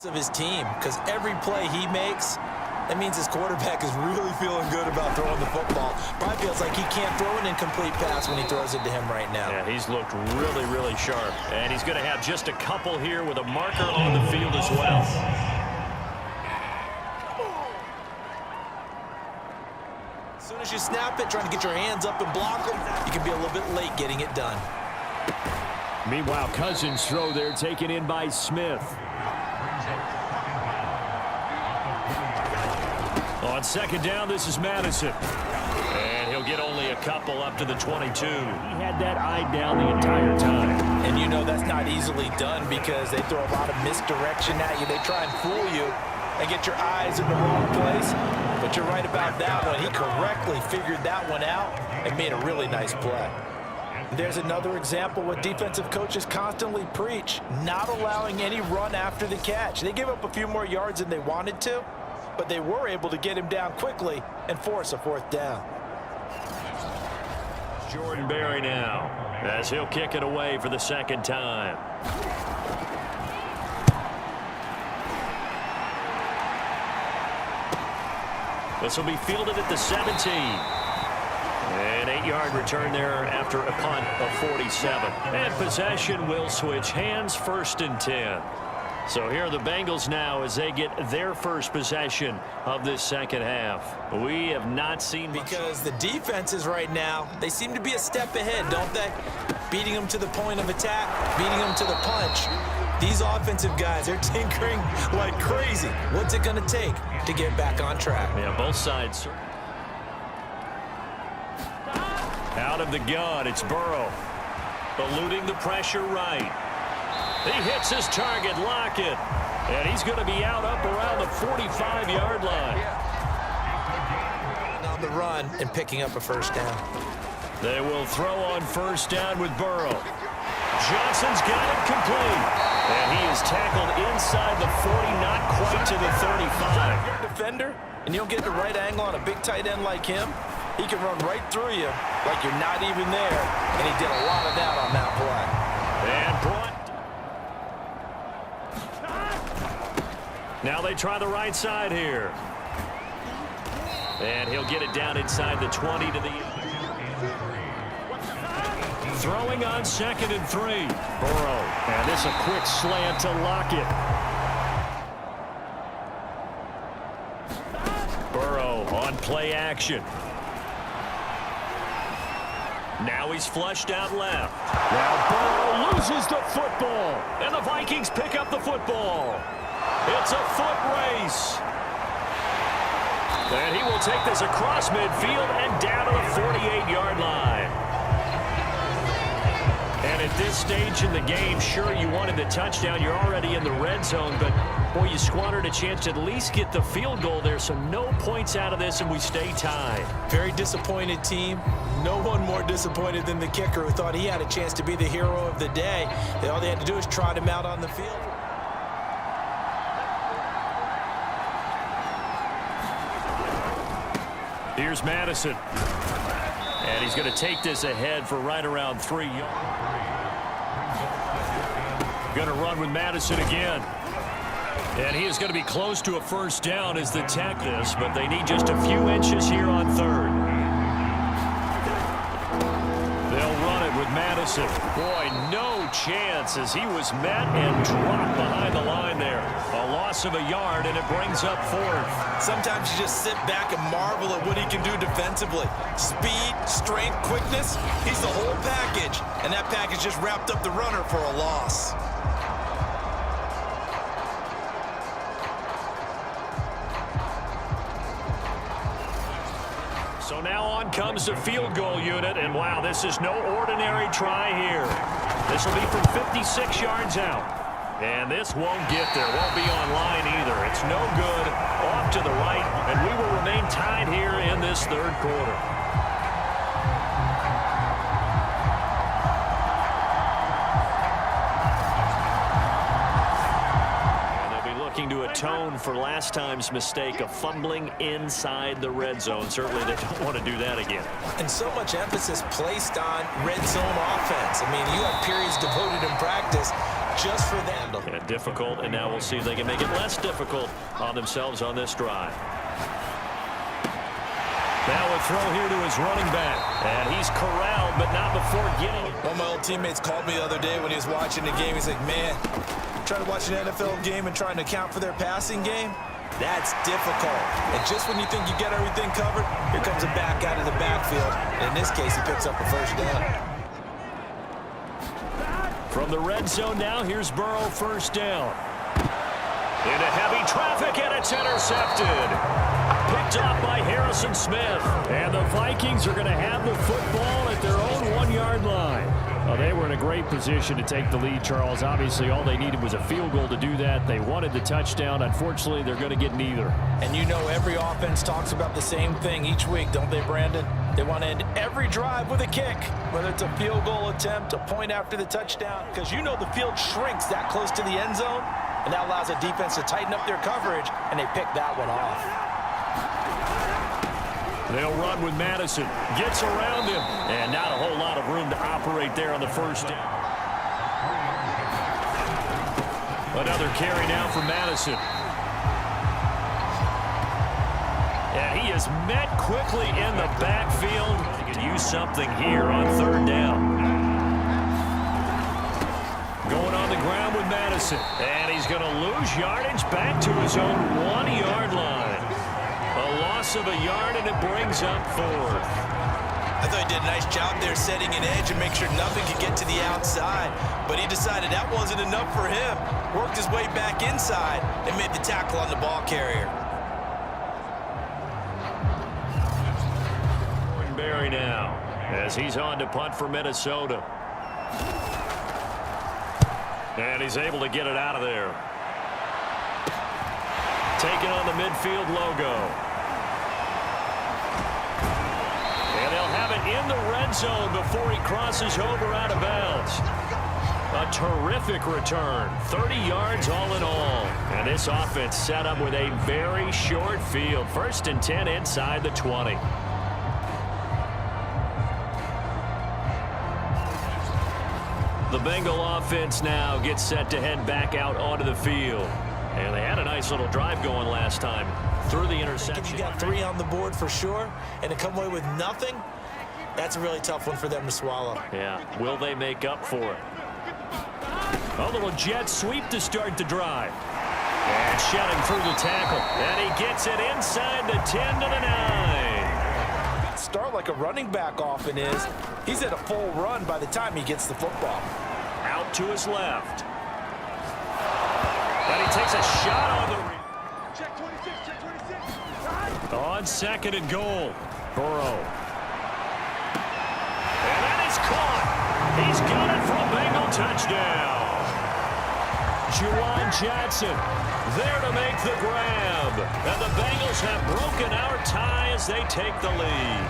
of his team, because every play he makes, that means his quarterback is really feeling good about throwing the football. Probably feels like he can't throw an incomplete pass when he throws it to him right now. Yeah, he's looked really, really sharp. And he's going to have just a couple here with a marker on the field as well. As soon as you snap it, trying to get your hands up and block them, you can be a little bit late getting it done. Meanwhile, Cousins' throw there taken in by Smith. On second down, this is Madison. And he'll get only a couple up to the 22. He had that eye down the entire time. And you know that's not easily done because they throw a lot of misdirection at you. They try and fool you and get your eyes in the wrong place. But you're right about that one. He correctly figured that one out and made a really nice play. There's another example what defensive coaches constantly preach, not allowing any run after the catch. They gave up a few more yards than they wanted to, but they were able to get him down quickly and force a fourth down. Jordan Berry now, as he'll kick it away for the second time. This will be fielded at the 17. An 8-yard return there after a punt of 47. And possession will switch hands, 1st and 10. So here are the Bengals now as they get their first possession of this second half. We have not seen much. Because the defenses right now, they seem to be a step ahead, don't they? Beating them to the point of attack, beating them to the punch. These offensive guys, they're tinkering like crazy. What's it going to take to get back on track? Yeah, both sides. Out of the gun, it's Burrow. Eluding the pressure right. He hits his target, Lockett. And he's going to be out up around the 45-yard line. On the run and picking up a first down. They will throw on first down with Burrow. Johnson's got it complete. And he is tackled inside the 40, not quite to the 35. You're a defender, and you don't get the right angle on a big tight end like him. He can run right through you like you're not even there. And he did a lot of that on that play. And brought. Now they try the right side here. And he'll get it down inside the 20 to the... Throwing on 2nd and 3. Burrow. And this a quick slant to Lockett. Burrow on play action. Now he's flushed out left. Now Burrow loses the football. And the Vikings pick up the football. It's a foot race. And he will take this across midfield and down to the 48-yard line. And at this stage in the game, sure, you wanted the touchdown. You're already in the red zone, but, boy, you squandered a chance to at least get the field goal there, so no points out of this, and we stay tied. Very disappointed team. No one more disappointed than the kicker who thought he had a chance to be the hero of the day. All they had to do is trot him out on the field. Here's Madison. And he's going to take this ahead for right around 3 yards. Going to run with Madison again. And he is going to be close to a first down as they tackle this, but they need just a few inches here on 3rd. They'll run it with Madison. Boy, no chance as he was met and dropped behind the line there. A loss of a yard, and it brings up 4th. Sometimes you just sit back and marvel at what he can do defensively. Speed, strength, quickness, he's the whole package. And that package just wrapped up the runner for a loss. So now on comes the field goal unit, and wow, this is no ordinary try here. This will be from 56 yards out. And this won't get there, won't be on line either. It's no good, off to the right, and we will remain tied here in this 3rd quarter. Looking to atone for last time's mistake of fumbling inside the red zone. Certainly they don't want to do that again. And so much emphasis placed on red zone offense. I mean, you have periods devoted in practice just for them. And difficult, and now we'll see if they can make it less difficult on themselves on this drive. Now a throw here to his running back. And he's corralled, but not before getting it. One of my old teammates called me the other day when he was watching the game. He's like, man, trying to watch an NFL game and trying to account for their passing game? That's difficult. And just when you think you get everything covered, here comes a back out of the backfield. And in this case, he picks up a first down. From the red zone now, here's Burrow, first down. Into heavy traffic, and it's intercepted. Picked off by Harrison Smith. And the Vikings are going to have the football at their own 1-yard line. Well, they were in a great position to take the lead, Charles. Obviously, all they needed was a field goal to do that. They wanted the touchdown. Unfortunately, they're going to get neither. And you know every offense talks about the same thing each week, don't they, Brandon? They want to end every drive with a kick, whether it's a field goal attempt, a point after the touchdown, because you know the field shrinks that close to the end zone, and that allows a defense to tighten up their coverage, and they pick that one off. They'll run with Madison. Gets around him. And not a whole lot of room to operate there on the first down. Another carry now for Madison. And he is met quickly in the backfield. He could use something here on third down. Going on the ground with Madison. And he's going to lose yardage back to his own 1-yard line. A loss of a yard, and it brings up fourth. I thought he did a nice job there setting an edge and make sure nothing could get to the outside. But he decided that wasn't enough for him. Worked his way back inside and made the tackle on the ball carrier. Barry now as he's on to punt for Minnesota. And he's able to get it out of there. Taking on the midfield logo. And they'll have it in the red zone before he crosses over out of bounds. A terrific return. 30 yards all in all. And this offense set up with a very short field. 1st and 10 inside the 20. The Bengal offense now gets set to head back out onto the field. And they had a nice little drive going last time through the interception. If you got 3 on the board for sure, and to come away with nothing, that's a really tough one for them to swallow. Yeah, will they make up for it? A little jet sweep to start the drive. And shedding through the tackle. And he gets it inside the 10 to the 9. Start like a running back often is. He's at a full run by the time he gets the football. Out to his left. And he takes a shot on the... Check 26, check 26. On 2nd and goal. Burrow. And that is caught. He's got it for a Bengal touchdown. Juwan Johnson there to make the grab. And the Bengals have broken our tie as they take the lead.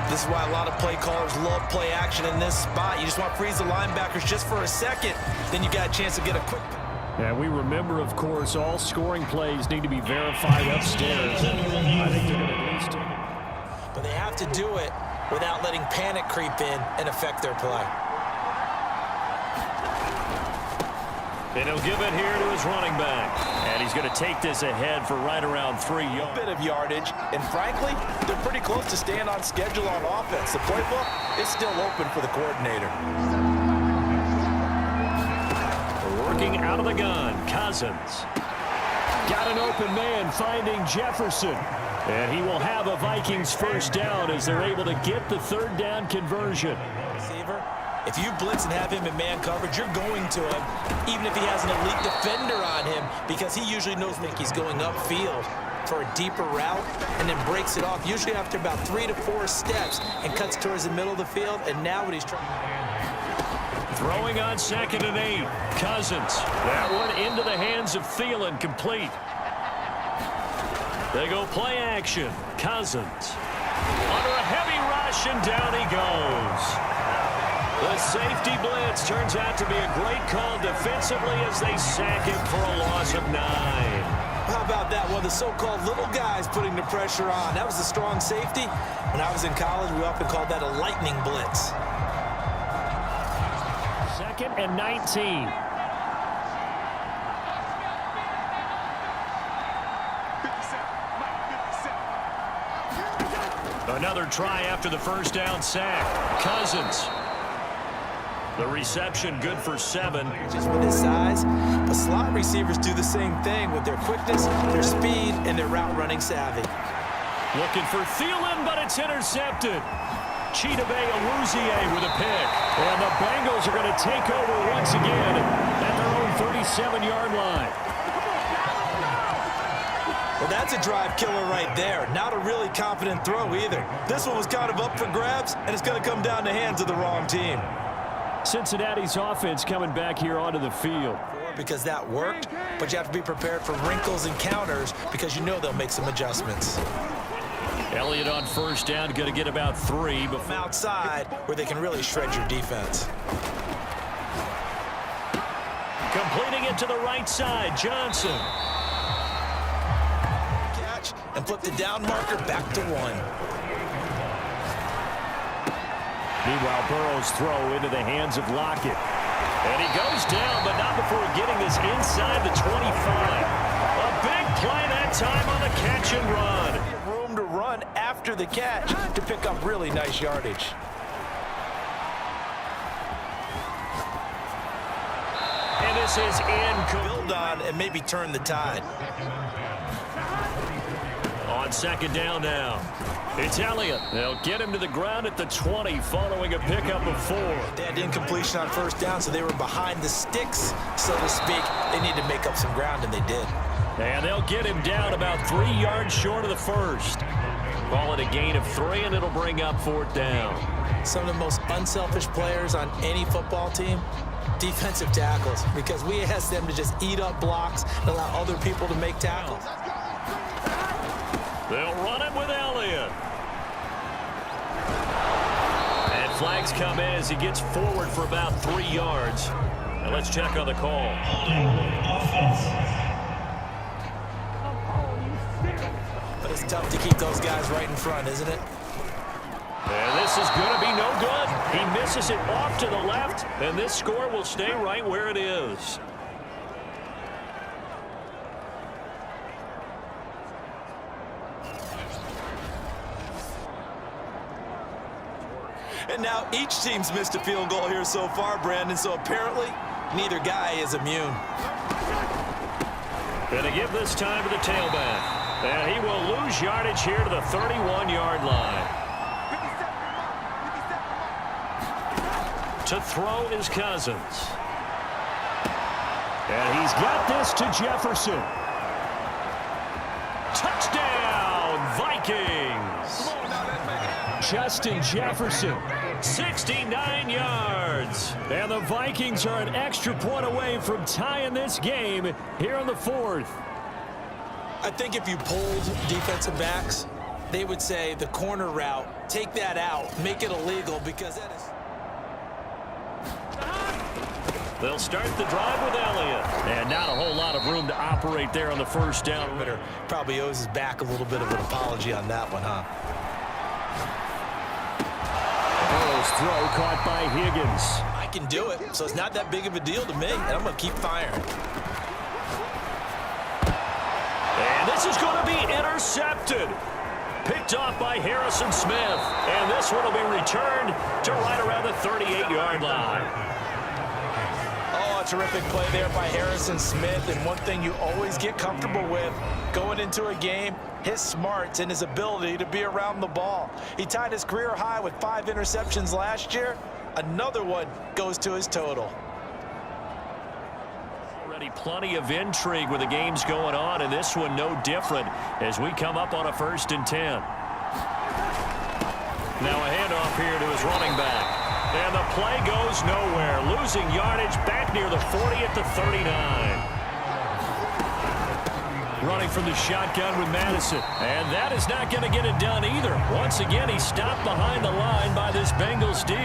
This is why a lot of play callers love play action in this spot. You just want to freeze the linebackers just for a second. Then you got a chance to get a quick... And we remember, of course, all scoring plays need to be verified upstairs. And I think they're going to lose to. But they have to do it without letting panic creep in and affect their play. And he'll give it here to his running back. And he's going to take this ahead for right around 3 yards. A bit of yardage, and frankly, they're pretty close to staying on schedule on offense. The playbook is still open for the coordinator. Working out of the gun, Cousins. Got an open man finding Jefferson. And he will have a Vikings first down as they're able to get the 3rd down conversion. Receiver, if you blitz and have him in man coverage, you're going to him, even if he has an elite defender on him, because he usually knows he's going upfield for a deeper route and then breaks it off, usually after about 3 to 4 steps, and cuts towards the middle of the field. And now what he's trying... Throwing on 2nd and 8. Cousins. That one into the hands of Thielen, complete. They go play action. Cousins. Under a heavy rush, and down he goes. The safety blitz turns out to be a great call defensively as they sack him for a loss of 9. How about that one? The so-called little guys putting the pressure on. That was a strong safety. When I was in college, we often called that a lightning blitz. 2nd and 19. 57. Another try after the first down sack. Cousins. The reception good for 7. Just with his size, but slot receivers do the same thing with their quickness, their speed, and their route running savvy. Looking for Thielen, but it's intercepted. Chidobe Awuzie with a pick. And the Bengals are going to take over once again at their own 37-yard line. Well, that's a drive killer right there. Not a really confident throw either. This one was kind of up for grabs, and it's going to come down the hands of the wrong team. Cincinnati's offense coming back here onto the field. Because that worked, but you have to be prepared for wrinkles and counters because you know they'll make some adjustments. Elliott on first down, going to get about 3. From outside where they can really shred your defense. Completing it to the right side, Johnson. Catch and flip the down marker back to 1. Meanwhile, Burrow's throw into the hands of Lockett. And he goes down, but not before getting this inside the 25. A big play that time on the catch and run. Room to run after the catch to pick up really nice yardage. And this is build on and maybe turn the tide. On second down now. It's Elliott. They'll get him to the ground at the 20 following a pickup of 4. They had incompletion on first down, so they were behind the sticks, so to speak. They need to make up some ground, and they did. And they'll get him down about 3 yards short of the first. Call it a gain of 3, and it'll bring up 4th down. Some of the most unselfish players on any football team, defensive tackles, because we ask them to just eat up blocks and allow other people to make tackles. They'll run it with Elliott. And flags come in as he gets forward for about 3 yards. And let's check on the call. But it's tough to keep those guys right in front, isn't it? And this is going to be no good. He misses it off to the left, and this score will stay right where it is. And now each team's missed a field goal here so far, Brandon, so apparently neither guy is immune. Going to give this time to the tailback. And he will lose yardage here to the 31-yard line. To throw is Cousins. And he's got this to Jefferson. Touchdown, Vikings! Justin Jefferson, 69 yards. And the Vikings are an extra point away from tying this game here in the 4th. I think if you polled defensive backs, they would say the corner route, take that out, make it illegal because that is... They'll start the drive with Elliott. And not a whole lot of room to operate there on the first down. Probably owes his back a little bit of an apology on that one, huh? Burrow's throw caught by Higgins. I can do it, so it's not that big of a deal to me, and I'm going to keep firing. And this is going to be intercepted. Picked off by Harrison Smith. And this one will be returned to right around the 38-yard line. Oh, a terrific play there by Harrison Smith. And one thing you always get comfortable with going into a game, his smarts and his ability to be around the ball. He tied his career high with 5 interceptions last year. Another one goes to his total. Already plenty of intrigue with the games going on, and this one no different as we come up on a 1st and 10. Now a handoff here to his running back. And the play goes nowhere. Losing yardage back near the 40 at the 39. Running from the shotgun with Madison. And that is not going to get it done either. Once again, he's stopped behind the line by this Bengals D.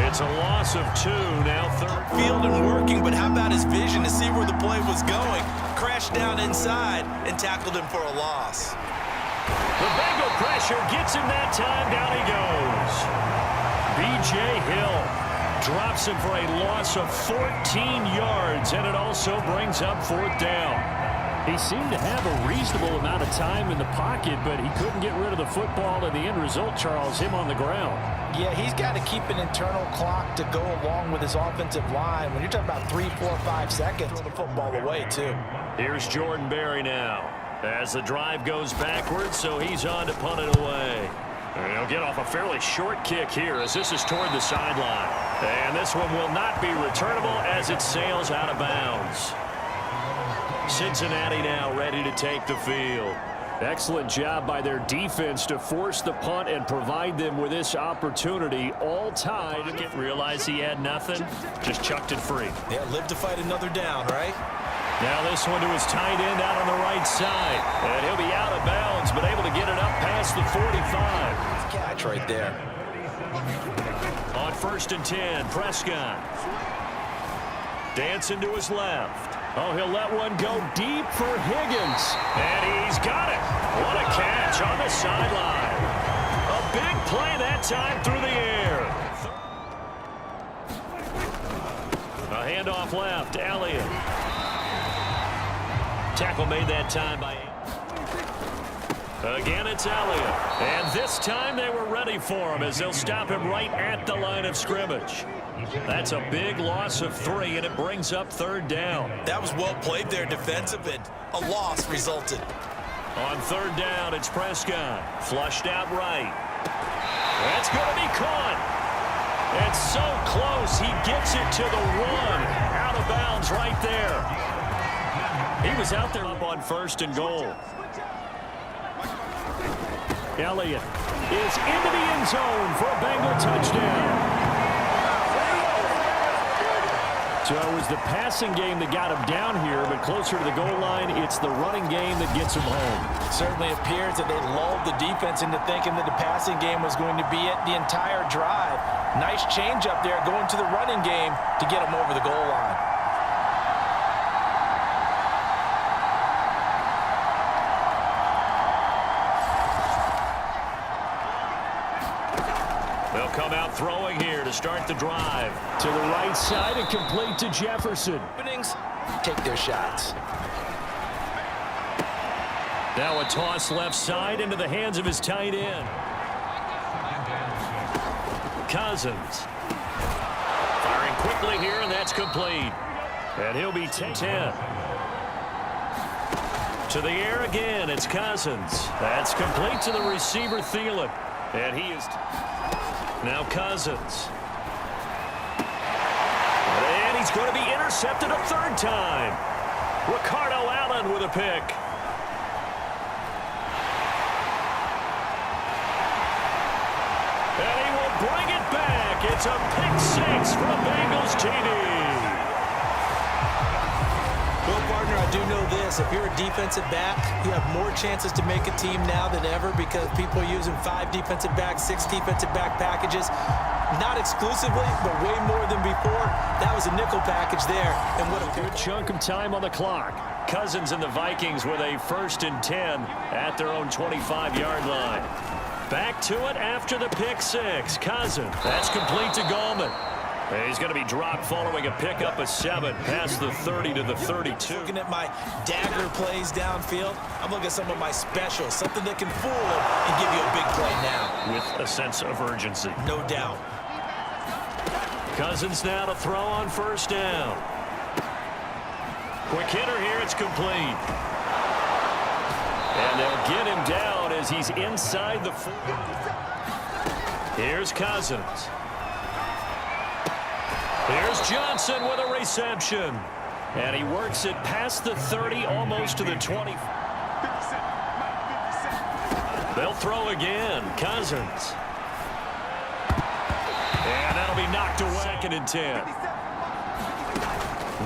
It's a loss of 2, now 3rd. Field and working, but how about his vision to see where the play was going? Crashed down inside and tackled him for a loss. The Bengal pressure gets him that time. Down he goes. B.J. Hill drops him for a loss of 14 yards, and it also brings up 4th down. He seemed to have a reasonable amount of time in the pocket, but he couldn't get rid of the football, and the end result, Charles, him on the ground. Yeah, he's got to keep an internal clock to go along with his offensive line. When you're talking about 3, 4, 5 seconds, throw the football away, too. Here's Jordan Berry now as the drive goes backwards, so he's on to punt it away. And he'll get off a fairly short kick here as this is toward the sideline. And this one will not be returnable as it sails out of bounds. Cincinnati now ready to take the field. Excellent job by their defense to force the punt and provide them with this opportunity, all tied. Realize he had nothing, just chucked it free. Yeah, live to fight another down, right? Now this one to his tight end out on the right side. And he'll be out of bounds, but able to get it up past the 45. Catch right there. On 1st and 10, Prescott. Dancing to his left. Oh, he'll let one go deep for Higgins. And he's got it. What a catch on the sideline. A big play that time through the air. A handoff left, Elliott. Tackle made that time by... Again, it's Elliott. And this time they were ready for him as they'll stop him right at the line of scrimmage. That's a big loss of 3, and it brings up 3rd down. That was well played there defensively. A loss resulted. On 3rd down, it's Prescott. Flushed out right. That's going to be caught. It's so close. He gets it to the 1. Out of bounds right there. He was out there up on 1st and goal. Elliott is into the end zone for a Bengal touchdown. So it was the passing game that got him down here, but closer to the goal line, it's the running game that gets him home. It certainly appears that they lulled the defense into thinking that the passing game was going to be it the entire drive. Nice change up there going to the running game to get him over the goal line. They'll come out throwing here to start the drive. To the right side and complete to Jefferson. Openings, take their shots. Now a toss left side into the hands of his tight end. Cousins. Firing quickly here, and that's complete. And he'll be 10. To the air again, it's Cousins. That's complete to the receiver, Thielen. And he is... Now Cousins. And he's going to be intercepted a 3rd time. Ricardo Allen with a pick. And he will bring it back. It's a pick 6 for a Bengals TD. Well, partner, I do know this. If you're a defensive back, you have more chances to make a team now than ever because people are using 5 defensive backs, 6 defensive back packages. Not exclusively, but way more than before. That was a nickel package there. And what a good chunk of time on the clock. Cousins and the Vikings with a 1st and 10 at their own 25-yard line. Back to it after the pick 6. Cousins. That's complete to Gallman. He's going to be dropped following a pickup of 7 past the 30 to the 32. Looking at my dagger plays downfield, I'm looking at some of my specials, something that can fool and give you a big play now. With a sense of urgency. No doubt. Cousins now to throw on 1st down. Quick hitter here, it's complete. And they'll get him down as he's inside the 4. Here's Cousins. Here's Johnson with a reception. And he works it past the 30, almost to the 20. They'll throw again. Cousins. And that'll be knocked away. 2nd and 10.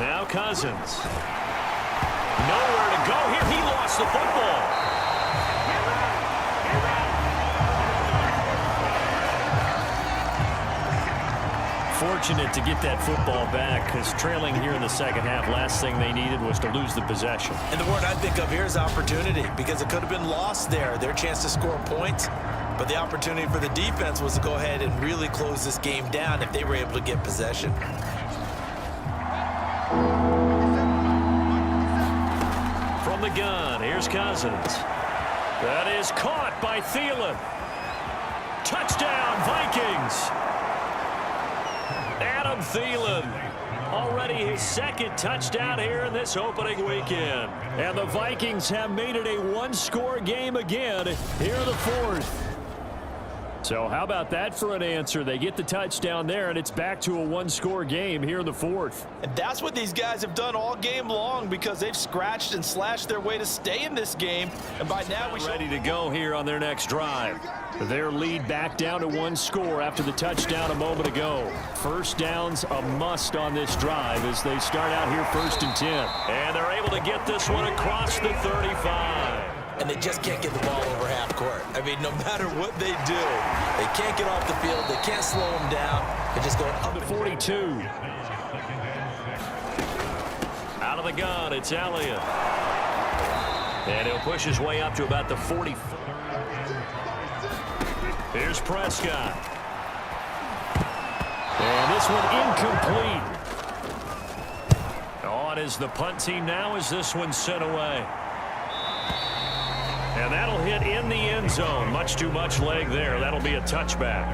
Now Cousins. Nowhere to go here. He lost the football. Fortunate to get that football back because trailing here in the 2nd half, last thing they needed was to lose the possession. And the word I think of here is opportunity because it could have been lost there. Their chance to score points. But the opportunity for the defense was to go ahead and really close this game down if they were able to get possession. From the gun, here's Cousins. That is caught by Thielen. Touchdown, Vikings. Adam Thielen, already his second touchdown here in this opening weekend. And the Vikings have made it a one-score game again here in the fourth. So how about that for an answer? They get the touchdown there, and it's back to a one-score game here in the fourth. And that's what these guys have done all game long because they've scratched and slashed their way to stay in this game. And by now we're ready to go here on their next drive. Their lead back down to one score after the touchdown a moment ago. First down's a must on this drive as they start out here 1st and 10. And they're able to get this one across the 35. And they just can't get the ball over half court. I mean, no matter what they do, they can't get off the field. They can't slow them down. They just go up to 42. Out of the gun, it's Elliott. And he'll push his way up to about the 40. Here's Prescott. And this one incomplete. On is the punt team now as this one's sent away. And that'll hit in the end zone. Much too much leg there. That'll be a touchback.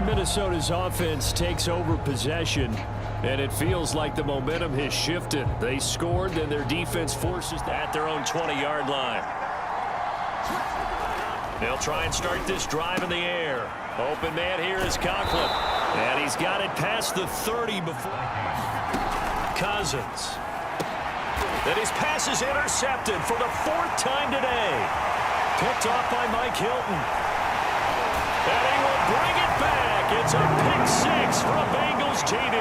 Minnesota's offense takes over possession, and it feels like the momentum has shifted. They scored, then their defense forces at their own 20-yard line. They'll try and start this drive in the air. Open man here is Conklin. And he's got it past the 30 before. Cousins. And his pass is intercepted for the 4th time today. Picked off by Mike Hilton. And he will bring it back. It's a pick 6 for a Bengals TD.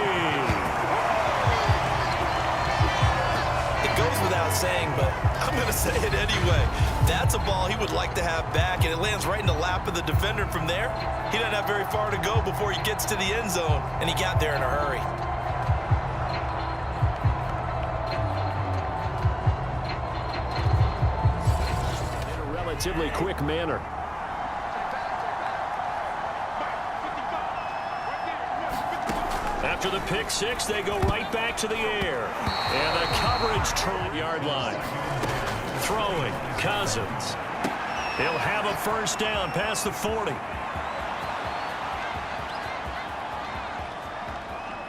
It goes without saying, but I'm going to say it anyway. That's a ball he would like to have back, and it lands right in the lap of the defender from there. He doesn't have very far to go before he gets to the end zone, and he got there in a hurry. Relatively quick manner. After the pick 6, they go right back to the air. And the coverage turn yard line. Throwing, Cousins. He'll have a first down past the 40.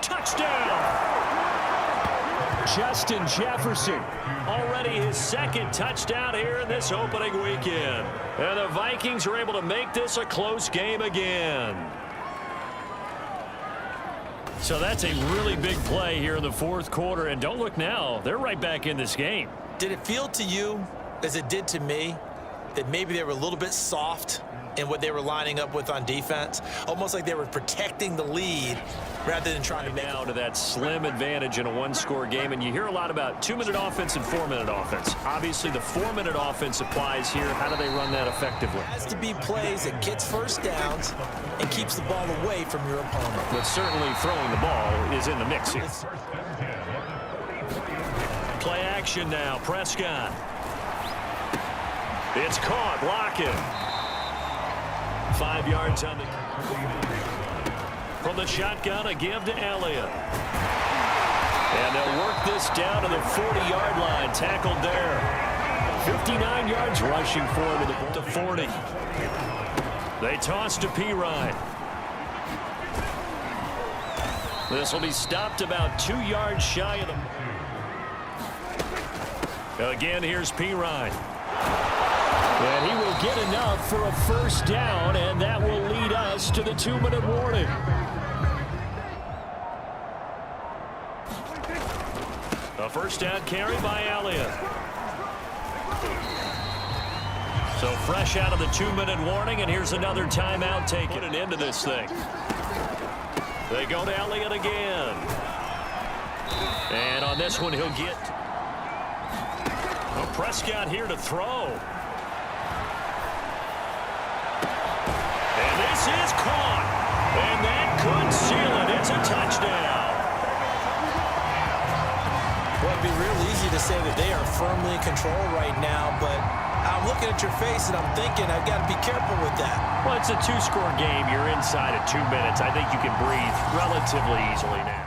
Touchdown! Justin Jefferson. Already his second touchdown here in this opening weekend. And the Vikings are able to make this a close game again. So that's a really big play here in the 4th quarter. And don't look now, they're right back in this game. Did it feel to you, as it did to me, that maybe they were a little bit soft in what they were lining up with on defense? Almost like they were protecting the lead rather than trying to make now to that slim advantage in a one-score game. And you hear a lot about 2-minute offense and 4-minute offense. Obviously, the 4-minute offense applies here. How do they run that effectively? It has to be plays that gets first downs and keeps the ball away from your opponent. But certainly throwing the ball is in the mix here. Play action now. Prescott. It's caught. Lockett. 5 yards on the... From the shotgun, a give to Elliott. And they'll work this down to the 40-yard line. Tackled there. 59 yards rushing for him to the 40. They toss to Pirine. This will be stopped about 2 yards shy of the... Again, here's Pirine. And he will get enough for a first down, and that will lead us to the 2-minute warning. A first down carry by Elliott. So fresh out of the 2-minute warning, and here's another timeout taken and into this thing. They go to Elliott again. And on this one, he'll get... Well, Prescott here to throw. And this is caught. And that could seal it. It's a touchdown. Well, it'd be real easy to say that they are firmly in control right now, but I'm looking at your face, and I'm thinking I've got to be careful with that. Well, it's a two-score game. You're inside of 2 minutes. I think you can breathe relatively easily now.